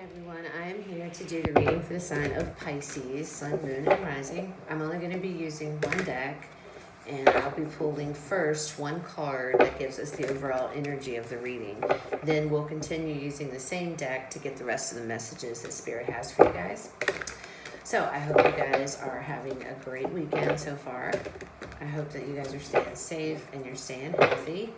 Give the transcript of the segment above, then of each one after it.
Everyone, I am here to do the reading for the sign of Pisces, Sun, Moon, and Rising. I'm only going to be using one deck, and I'll be pulling first one card that gives us the overall energy of the reading. Then we'll continue using the same deck to get the rest of the messages that Spirit has for you guys. So I hope you guys are having a great weekend so far. I hope that you guys are staying safe and you're staying healthy.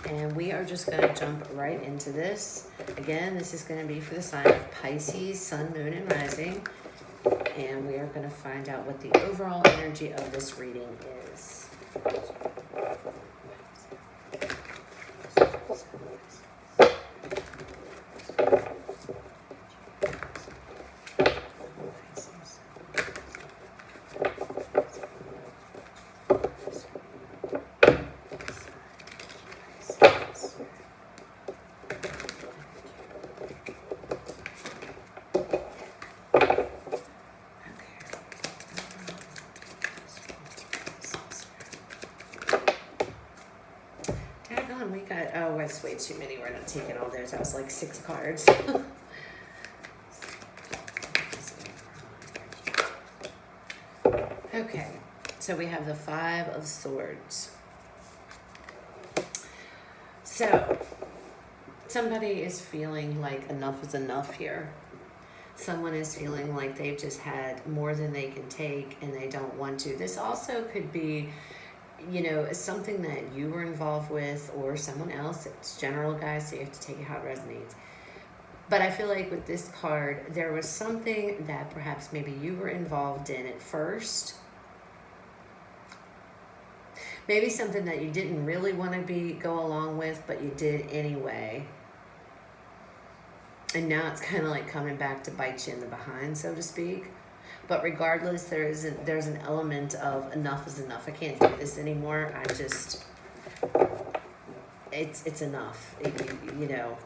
And we are just going to jump right into this. Again, this is going to be for the sign of Pisces, Sun, Moon, and Rising. And we are going to find out what the overall energy of this reading is. We got, oh, that's way too many. We're not taking all those. That was like 6 cards. Okay, so we have the 5 of Swords. So, somebody is feeling like enough is enough here. Someone is feeling like they've just had more than they can take and they don't want to. This also could be, you know, something that you were involved with or someone else. It's general, guys, so you have to take it how it resonates. But I feel like with this card, there was something that perhaps maybe you were involved in at first. Maybe something that you didn't really want to go along with, but you did anyway. And now it's kind of like coming back to bite you in the behind, so to speak. But regardless, there's an element of enough is enough. I can't do this anymore. It's enough. You know,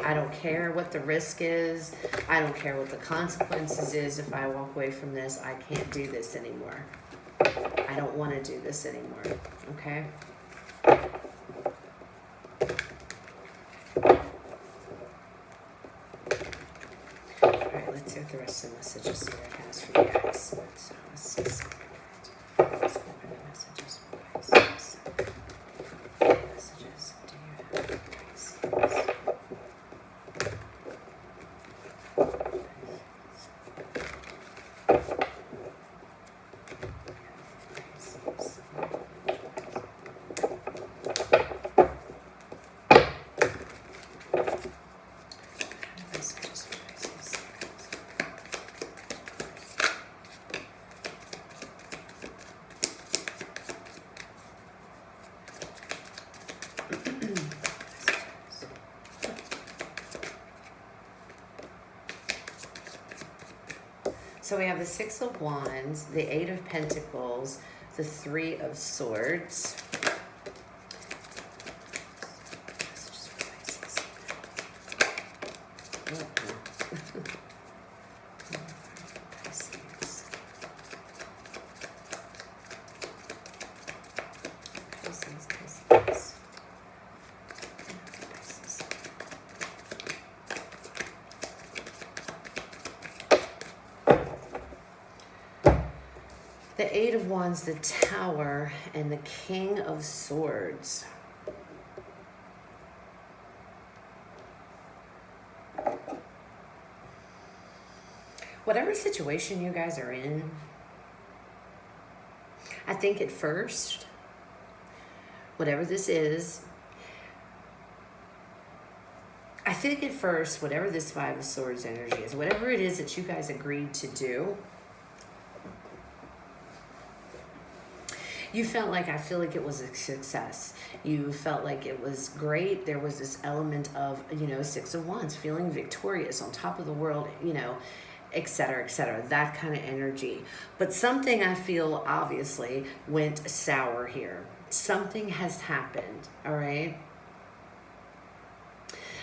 I don't care what the risk is. I don't care what the consequences is. If I walk away from this, I can't do this anymore. I don't want to do this anymore. Okay? Let's see what the rest of the messages Spirit has for you guys. So let's see Spirit. Let's open the messages for Pisces. What messages do you have for Pisces? So we have the 6 of Wands, the 8 of Pentacles, the 3 of Swords. The 8 of Wands, the Tower, and the King of Swords. Whatever situation you guys are in, I think at first, whatever this is, I think at first, whatever this 5 of Swords energy is, whatever it is that you guys agreed to do, you felt like, I feel like it was a success. You felt like it was great. There was this element of, you know, 6 of Wands, feeling victorious, on top of the world, you know, etc., etc., that kind of energy. But something, I feel, obviously went sour here. Something has happened, all right?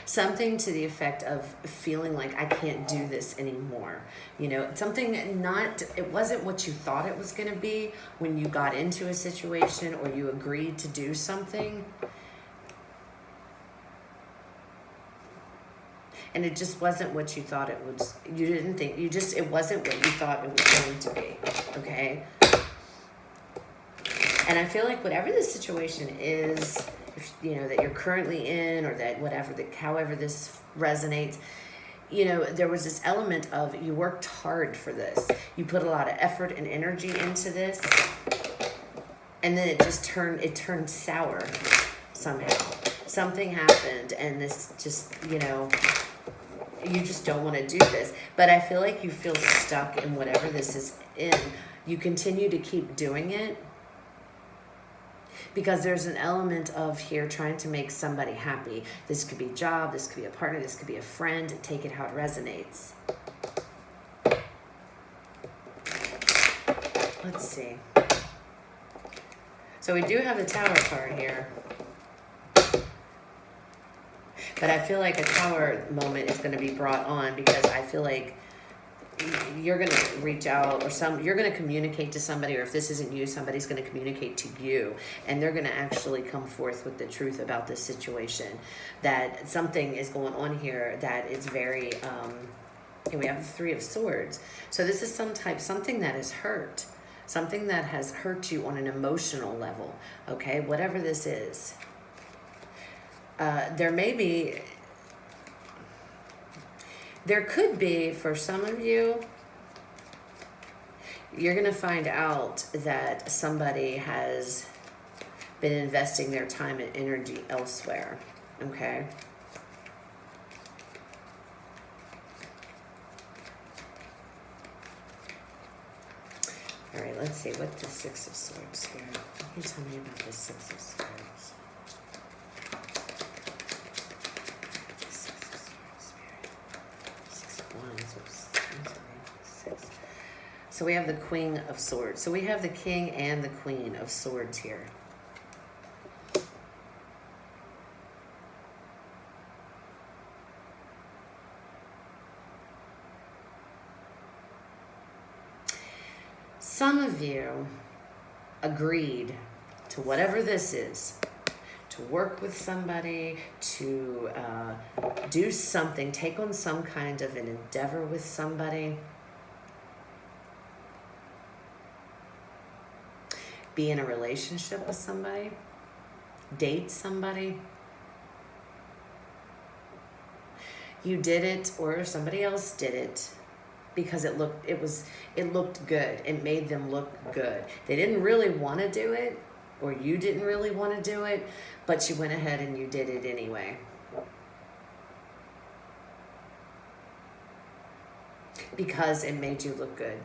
Something to the effect of feeling like I can't do this anymore. You know, something it wasn't what you thought it was going to be when you got into a situation or you agreed to do something. And it just wasn't what you thought it was. You didn't think, it wasn't what you thought it was going to be, okay? And I feel like whatever the situation is, if, you know, that you're currently in, or that whatever, however this resonates, you know, there was this element of you worked hard for this. You put a lot of effort and energy into this, and then it just turned sour somehow. Something happened, and this just, you know, you just don't want to do this. But I feel like you feel stuck in whatever this is in. You continue to keep doing it because there's an element of here trying to make somebody happy. This could be a job, this could be a partner, this could be a friend. Take it how it resonates. Let's see. So we do have a Tower card here. But I feel like a Tower moment is going to be brought on because I feel like you're going to reach out, or you're going to communicate to somebody, or if this isn't you, somebody's going to communicate to you, and they're going to actually come forth with the truth about this situation, that something is going on here that is very, we have the Three of Swords. So this is something that is hurt, something that has hurt you on an emotional level, okay, whatever this is. There could be, for some of you, you're going to find out that somebody has been investing their time and energy elsewhere, okay? All right, let's see, what the Six of Swords here. Can you tell me about the Six of Swords? So we have the Queen of Swords. So we have the King and the Queen of Swords here. Some of you agreed to whatever this is, to work with somebody, to do something, take on some kind of an endeavor with somebody. Be in a relationship with somebody, date somebody. You did it, or somebody else did it because it looked good. It made them look good. They didn't really want to do it, or you didn't really want to do it, but you went ahead and you did it anyway. Because it made you look good.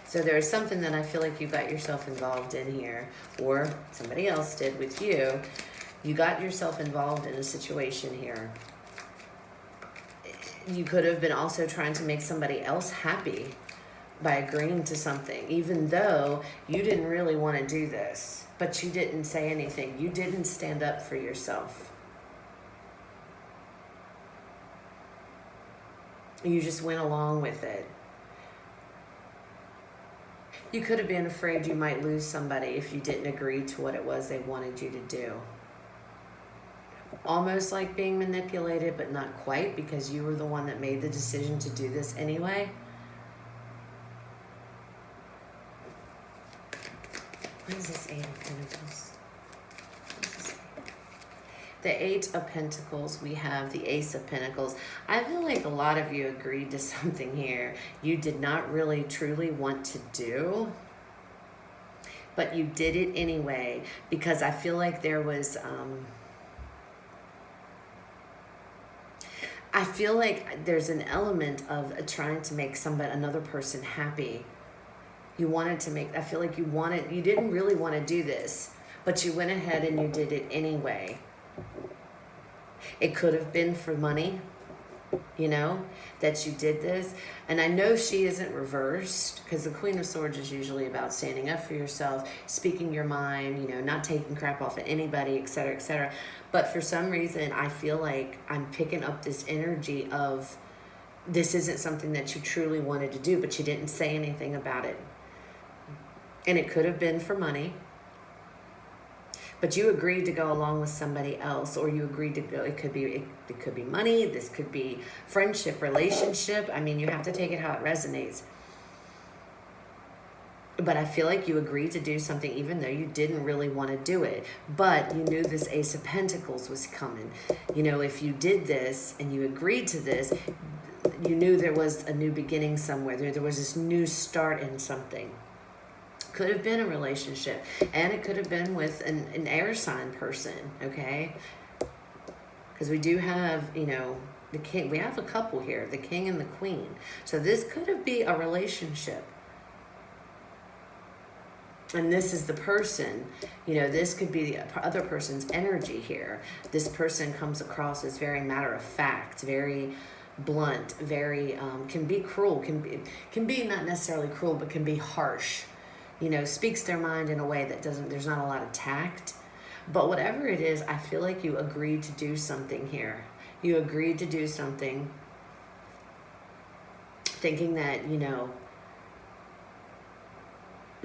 So there's something that I feel like you got yourself involved in here, or somebody else did with you. You got yourself involved in a situation here. You could have been also trying to make somebody else happy by agreeing to something, even though you didn't really want to do this, but you didn't say anything. You didn't stand up for yourself. You just went along with it. You could have been afraid you might lose somebody if you didn't agree to what it was they wanted you to do. Almost like being manipulated, but not quite, because you were the one that made the decision to do this anyway. What is this Eight of Pentacles? The Eight of Pentacles, we have the Ace of Pentacles. I feel like a lot of you agreed to something here you did not really truly want to do, but you did it anyway, because I feel like there was, I feel like there's an element of trying to make another person happy. You wanted to make, I feel like you didn't really want to do this, but you went ahead and you did it anyway. It could have been for money, you know, that you did this. And I know she isn't reversed, because the Queen of Swords is usually about standing up for yourself, speaking your mind, you know, not taking crap off at anybody, etc., etc. But for some reason, I feel like I'm picking up this energy of this isn't something that you truly wanted to do, but you didn't say anything about it. And it could have been for money. But you agreed to go along with somebody else, or you agreed to go. It could be money. This could be friendship, relationship. I mean, you have to take it how it resonates. But I feel like you agreed to do something even though you didn't really want to do it. But you knew this Ace of Pentacles was coming. You know, if you did this and you agreed to this, you knew there was a new beginning somewhere. There was this new start in something. Could have been a relationship. And it could have been with an air sign person, okay? Because we do have, you know, the king. We have a couple here, the king and the queen. So this could have been a relationship. And this is the person, you know, this could be the other person's energy here. This person comes across as very matter of fact, very blunt, very, can be cruel, can be not necessarily cruel, but can be harsh. You know, speaks their mind in a way that there's not a lot of tact. But whatever it is, I feel like you agreed to do something here. You agreed to do something thinking that, you know,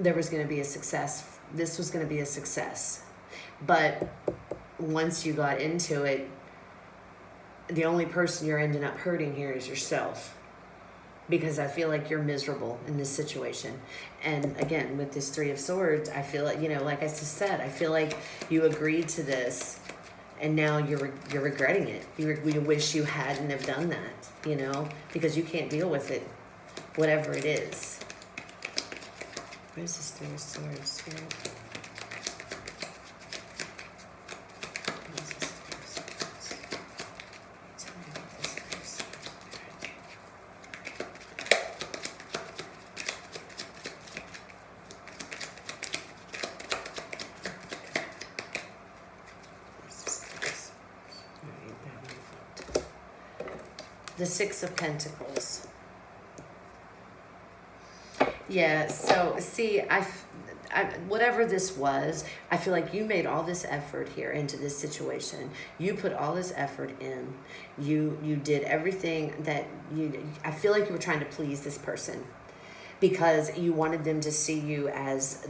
there was going to be a success. This was going to be a success. But once you got into it, the only person you're ending up hurting here is yourself. Because I feel like you're miserable in this situation. And again, with this Three of Swords, I feel like, you know, like I just said, I feel like you agreed to this and now you're regretting it. You wish you hadn't have done that, you know, because you can't deal with it, whatever it is. What is this Three of Swords, Spirit? What is this Three of Swords? Tell me what this Three of Swords is. Alright, that one flipped. The Six of Pentacles. Yeah, so see, whatever this was, I feel like you made all this effort here into this situation. You put all this effort in. You did everything that I feel like you were trying to please this person because you wanted them to see you as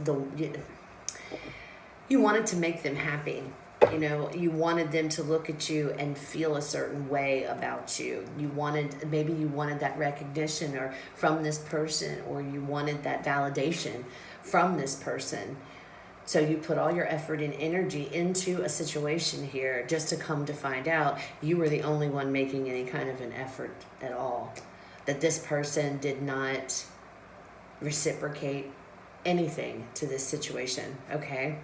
you wanted to make them happy. You know, you wanted them to look at you and feel a certain way about you. Maybe you wanted that recognition or from this person, or you wanted that validation from this person. So you put all your effort and energy into a situation here just to come to find out you were the only one making any kind of an effort at all. That this person did not reciprocate anything to this situation, okay?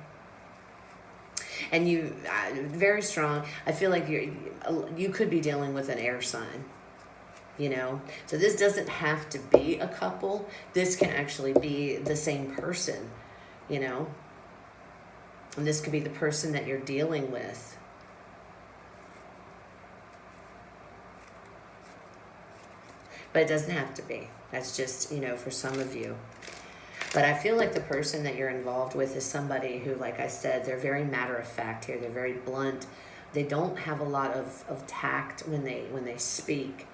And you, very strong. I feel like you could be dealing with an air sign, you know. So this doesn't have to be a couple. This can actually be the same person, you know. And this could be the person that you're dealing with. But it doesn't have to be. That's just, you know, for some of you. But I feel like the person that you're involved with is somebody who, like I said, they're very matter of fact here. They're very blunt. They don't have a lot of tact when they speak.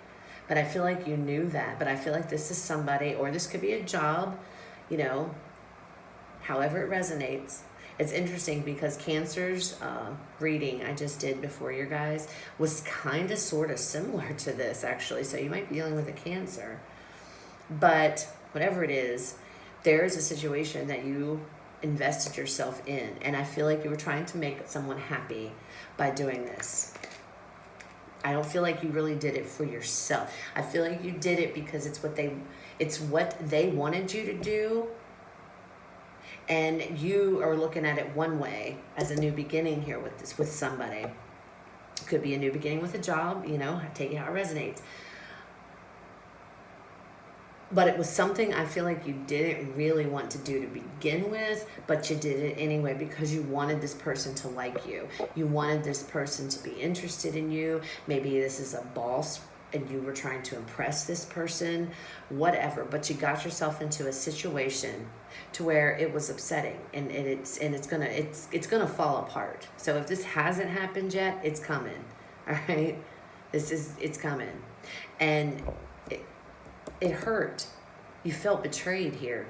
But I feel like you knew that. But I feel like this is somebody, or this could be a job, you know, however it resonates. It's interesting because Cancer's reading I just did before your guys was kind of sort of similar to this, actually. So you might be dealing with a Cancer. But whatever it is, there is a situation that you invested yourself in. And I feel like you were trying to make someone happy by doing this. I don't feel like you really did it for yourself. I feel like you did it because it's what they wanted you to do. And you are looking at it one way as a new beginning here with somebody. Could be a new beginning with a job, you know, take it how it resonates. But it was something I feel like you didn't really want to do to begin with, but you did it anyway because you wanted this person to like you. You wanted this person to be interested in you. Maybe this is a boss and you were trying to impress this person, whatever. But you got yourself into a situation to where it was upsetting, and it's gonna fall apart. So if this hasn't happened yet, it's coming. All right, it's coming, and it hurt. You felt betrayed here.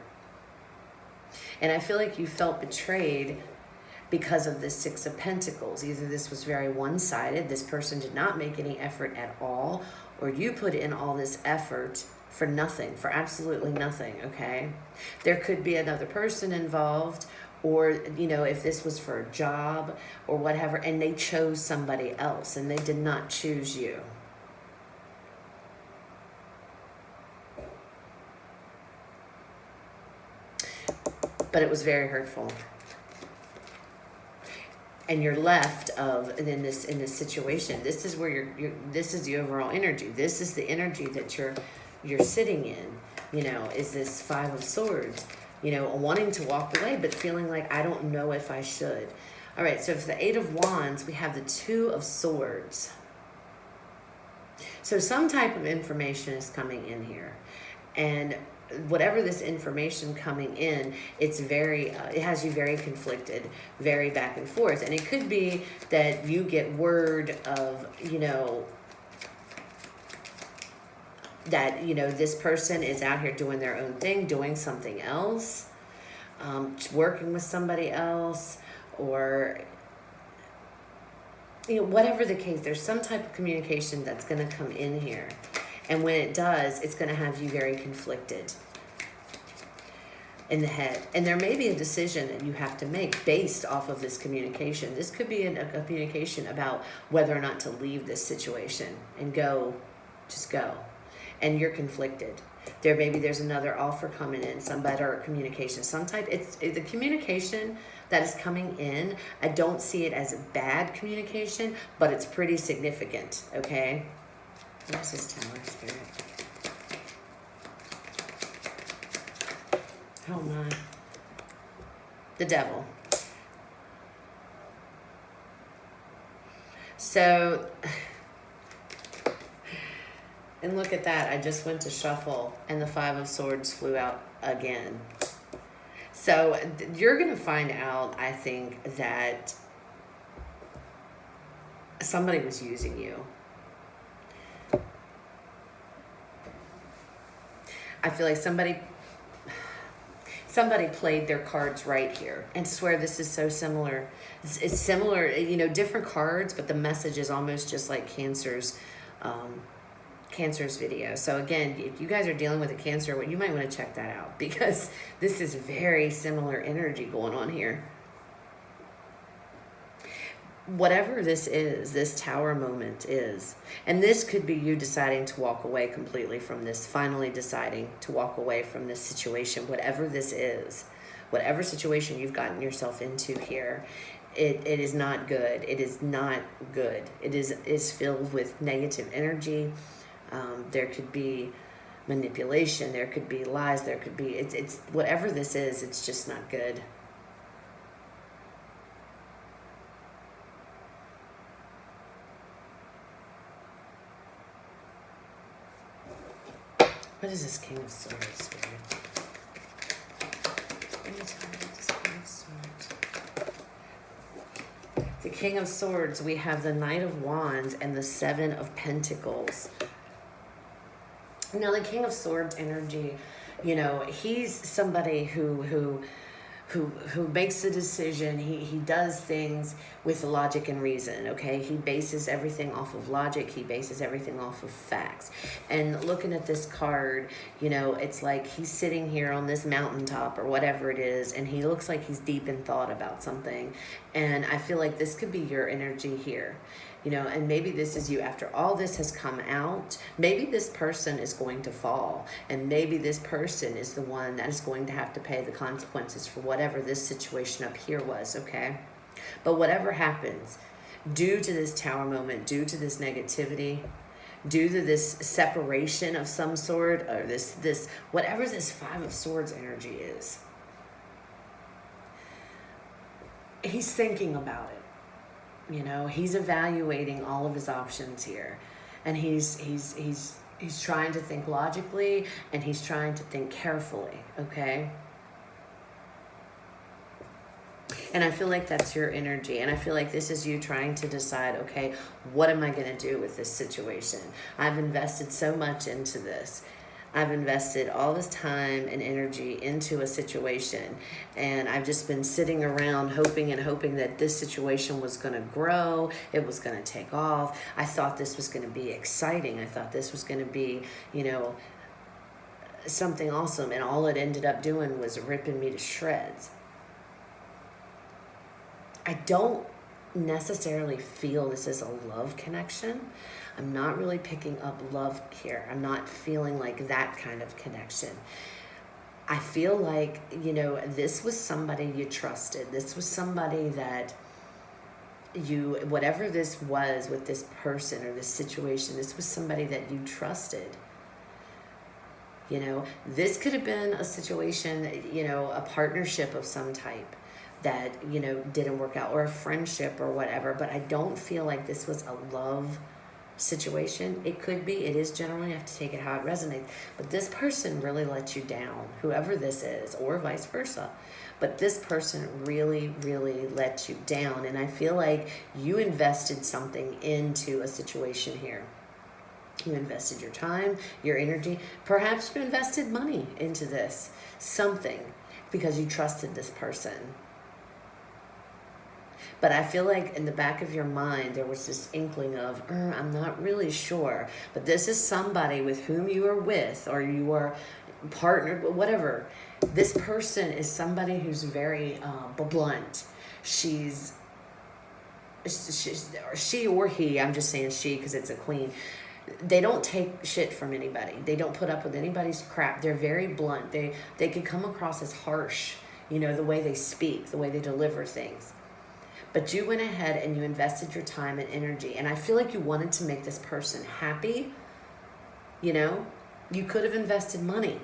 And I feel like you felt betrayed because of this Six of Pentacles. Either this was very one-sided, this person did not make any effort at all, or you put in all this effort for nothing, for absolutely nothing, okay? There could be another person involved, or, you know, if this was for a job or whatever, and they chose somebody else and they did not choose you. But it was very hurtful. And you're left in this situation. This is where this is the overall energy. This is the energy that you're sitting in. You know, is this Five of Swords? You know, wanting to walk away, but feeling like, I don't know if I should. All right, so for the Eight of Wands, we have the Two of Swords. So some type of information is coming in here. And whatever this information coming in, it's very, it has you very conflicted, very back and forth. And it could be that you get word of, you know, that, you know, this person is out here doing their own thing, doing something else, working with somebody else, or, you know, whatever the case, there's some type of communication that's going to come in here. And when it does, it's going to have you very conflicted in the head. And there may be a decision that you have to make based off of this communication. This could be a communication about whether or not to leave this situation and go, just go. And you're conflicted. There's another offer coming in, some better communication, some type. It's the communication that is coming in. I don't see it as a bad communication, but it's pretty significant, okay? Where's this Tower Spirit? Oh my. The Devil. So, and look at that. I just went to shuffle and the Five of Swords flew out again. So you're going to find out, I think, that somebody was using you. I feel like somebody played their cards right here. And I swear this is so similar. It's similar, you know, different cards, but the message is almost just like Cancer's video. So again, if you guys are dealing with a Cancer, you might want to check that out, because this is very similar energy going on here. Whatever this is, this Tower moment is, and this could be you deciding to walk away completely from this, finally deciding to walk away from this situation, whatever this is, whatever situation you've gotten yourself into here, it is not good. It is not good. It is filled with negative energy. There could be manipulation. There could be lies. There could be, it's whatever this is, it's just not good. What is this King of Swords, Spirit? What are you talking about, this King of Swords? The King of Swords, we have the Knight of Wands and the Seven of Pentacles. Now, the King of Swords energy, you know, he's somebody who makes a decision. He does things with logic and reason, okay? He bases everything off of logic. He bases everything off of facts. And looking at this card, you know, it's like he's sitting here on this mountaintop or whatever it is, and he looks like he's deep in thought about something. And I feel like this could be your energy here. You know, and maybe this is you after all this has come out. Maybe this person is going to fall, and maybe this person is the one that is going to have to pay the consequences for whatever this situation up here was, okay? But whatever happens, due to this Tower moment, due to this negativity, due to this separation of some sort, or this whatever this Five of Swords energy is, he's thinking about it. You know, he's evaluating all of his options here, and he's trying to think logically, and he's trying to think carefully, okay? And I feel like that's your energy, and I feel like this is you trying to decide, okay, what am I going to do with this situation? I've invested so much into this. I've invested all this time and energy into a situation, and I've just been sitting around hoping and hoping that this situation was going to grow, it was going to take off. I thought this was going to be exciting. I thought this was going to be, you know, something awesome, and all it ended up doing was ripping me to shreds. I don't necessarily feel this is a love connection. I'm not really picking up love here. I'm not feeling like that kind of connection. I feel like, you know, this was somebody you trusted. This was somebody that you, whatever this was with this person or this situation, this was somebody that you trusted. You know, this could have been a situation, you know, a partnership of some type that, you know, didn't work out, or a friendship or whatever, but I don't feel like this was a love situation. It could be, it is generally, you have to take it how it resonates, but this person really let you down, whoever this is, or vice versa. But this person really, really let you down, and I feel like you invested something into a situation here. You invested your time, your energy, perhaps you invested money into this, something, because you trusted this person. But I feel like in the back of your mind, there was this inkling of, I'm not really sure. But this is somebody with whom you are with, or you are partnered, whatever. This person is somebody who's very blunt. She or he, I'm just saying she because it's a queen. They don't take shit from anybody. They don't put up with anybody's crap. They're very blunt. They can come across as harsh, you know, the way they speak, the way they deliver things. But you went ahead and you invested your time and energy. And I feel like you wanted to make this person happy. You know, you could have invested money.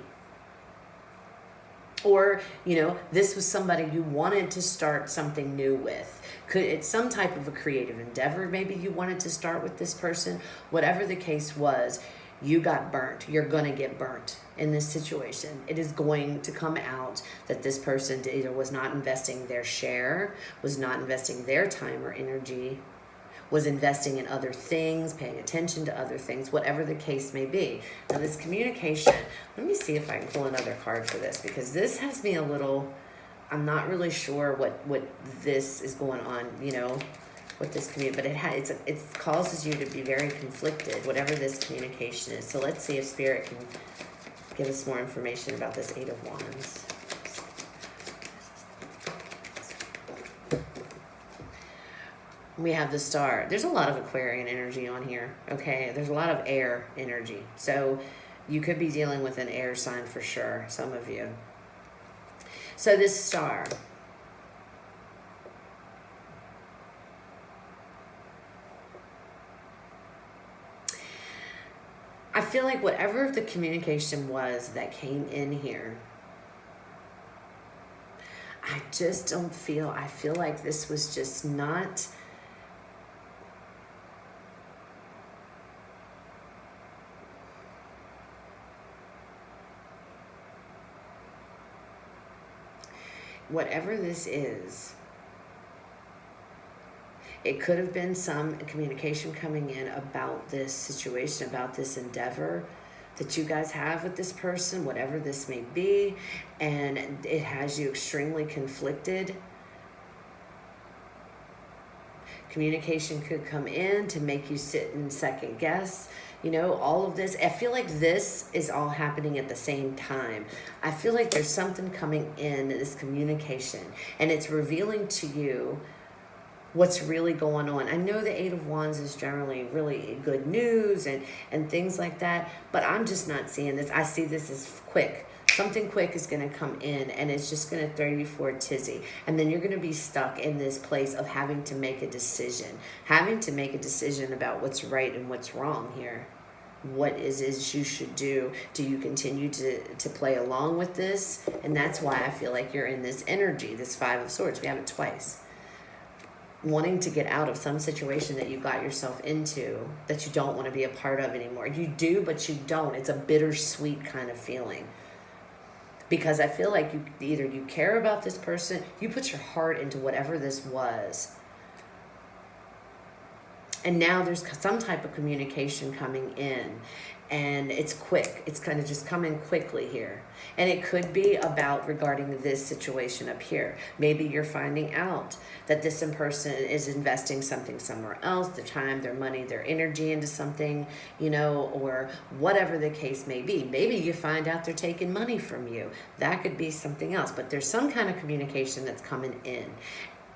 Or, you know, this was somebody you wanted to start something new with. It's some type of a creative endeavor. Maybe you wanted to start with this person. Whatever the case was, you got burnt. You're going to get burnt in this situation. It is going to come out that this person either was not investing their share, was not investing their time or energy, was investing in other things, paying attention to other things, whatever the case may be. Now this communication, let me see if I can pull another card for this, because this has me a little, I'm not really sure what this is going on, you know, with this community, but it causes you to be very conflicted, whatever this communication is. So let's see if Spirit can give us more information about this Eight of Wands. We have the Star. There's a lot of Aquarian energy on here, okay? There's a lot of air energy. So you could be dealing with an air sign for sure, some of you. So this Star. I feel like whatever the communication was that came in here, I just don't feel, I feel like this was just not, whatever this is, it could have been some communication coming in about this situation, about this endeavor that you guys have with this person, whatever this may be, and it has you extremely conflicted. Communication could come in to make you sit and second guess, you know, all of this. I feel like this is all happening at the same time. I feel like there's something coming in, this communication, and it's revealing to you what's really going on. I know the Eight of Wands is generally really good news and things like that, but I'm just not seeing this. I see this as quick. Something quick is going to come in, and it's just going to throw you for a tizzy. And then you're going to be stuck in this place of having to make a decision. Having to make a decision about what's right and what's wrong here. What is you should do? Do you continue to play along with this? And that's why I feel like you're in this energy, this Five of Swords. We have it twice. Wanting to get out of some situation that you got yourself into that you don't want to be a part of anymore. You do, but you don't. It's a bittersweet kind of feeling. Because I feel like either you care about this person, you put your heart into whatever this was, And now there's some type of communication coming in, and it's quick. It's kind of just coming quickly here. And it could be about regarding this situation up here. Maybe you're finding out that this person is investing something somewhere else, their time, their money, their energy into something, you know, or whatever the case may be. Maybe you find out they're taking money from you. That could be something else, but there's some kind of communication that's coming in.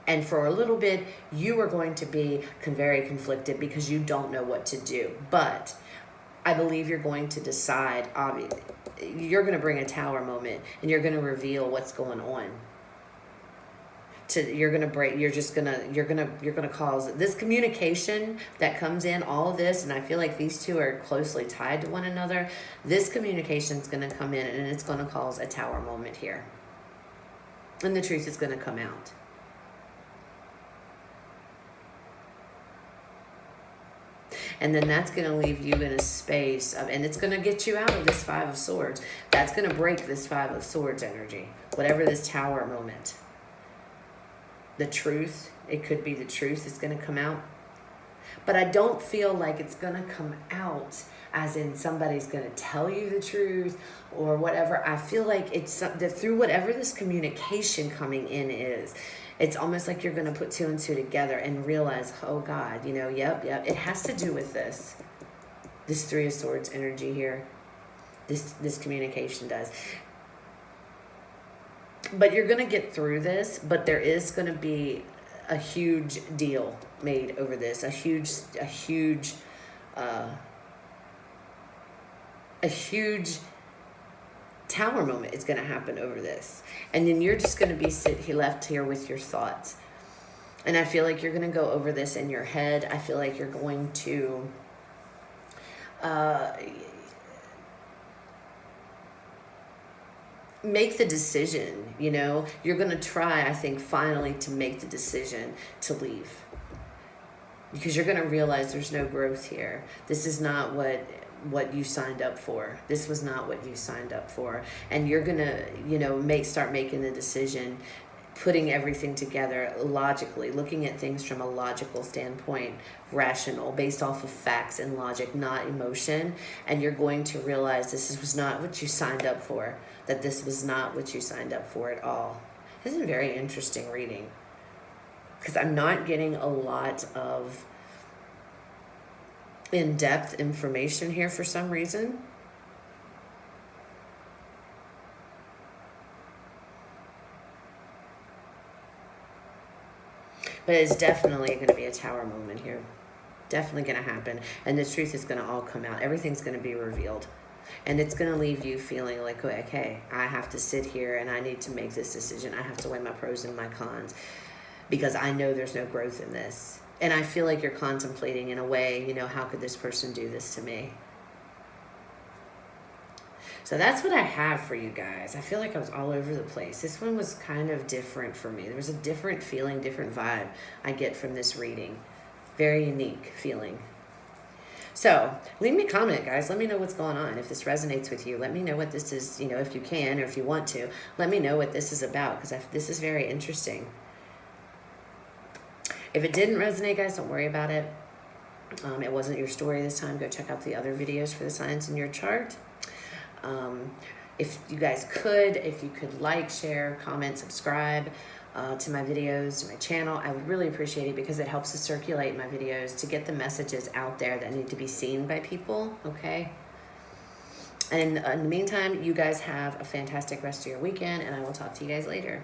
And for a little bit, you are going to be very conflicted because you don't know what to do. But I believe you're going to decide, obviously, you're going to bring a tower moment and you're going to reveal what's going on. You're going to cause this communication that comes in, all of this, and I feel like these two are closely tied to one another. This communication is going to come in and it's going to cause a tower moment here. And the truth is going to come out. And then that's going to leave you in a space of, and it's going to get you out of this Five of Swords. That's going to break this Five of Swords energy. Whatever this tower moment. The truth, it could be the truth is going to come out. But I don't feel like it's going to come out as in somebody's going to tell you the truth or whatever. I feel like it's that through whatever this communication coming in is, it's almost like you're going to put two and two together and realize, oh God, you know, yep, it has to do with this. This Three of Swords energy here. This communication does. But you're going to get through this, but there is going to be a huge deal made over this. A huge tower moment is going to happen over this. And then you're just going to be left here with your thoughts. And I feel like you're going to go over this in your head. I feel like you're going to make the decision, you know. You're going to try, I think, finally to make the decision to leave. Because you're going to realize there's no growth here. This is not what you signed up for. This was not what you signed up for. And you're going to, you know, start making the decision, putting everything together logically, looking at things from a logical standpoint, rational, based off of facts and logic, not emotion. And you're going to realize this was not what you signed up for, that this was not what you signed up for at all. This is a very interesting reading because I'm not getting a lot of in-depth information here for some reason. But it's definitely going to be a tower moment here. Definitely going to happen. And the truth is going to all come out. Everything's going to be revealed. And it's going to leave you feeling like, okay, I have to sit here and I need to make this decision. I have to weigh my pros and my cons because I know there's no growth in this. And I feel like you're contemplating in a way, you know, how could this person do this to me? So that's what I have for you guys. I feel like I was all over the place. This one was kind of different for me. There was a different feeling, different vibe I get from this reading. Very unique feeling. So leave me a comment, guys. Let me know what's going on. If this resonates with you, let me know what this is, you know, if you can or if you want to. Let me know what this is about because this is very interesting. If it didn't resonate, guys, don't worry about it. It wasn't your story this time. Go check out the other videos for the signs in your chart. If you guys if you could like, share, comment, subscribe to my videos, to my channel, I would really appreciate it because it helps to circulate my videos to get the messages out there that need to be seen by people, okay? And in the meantime, you guys have a fantastic rest of your weekend, and I will talk to you guys later.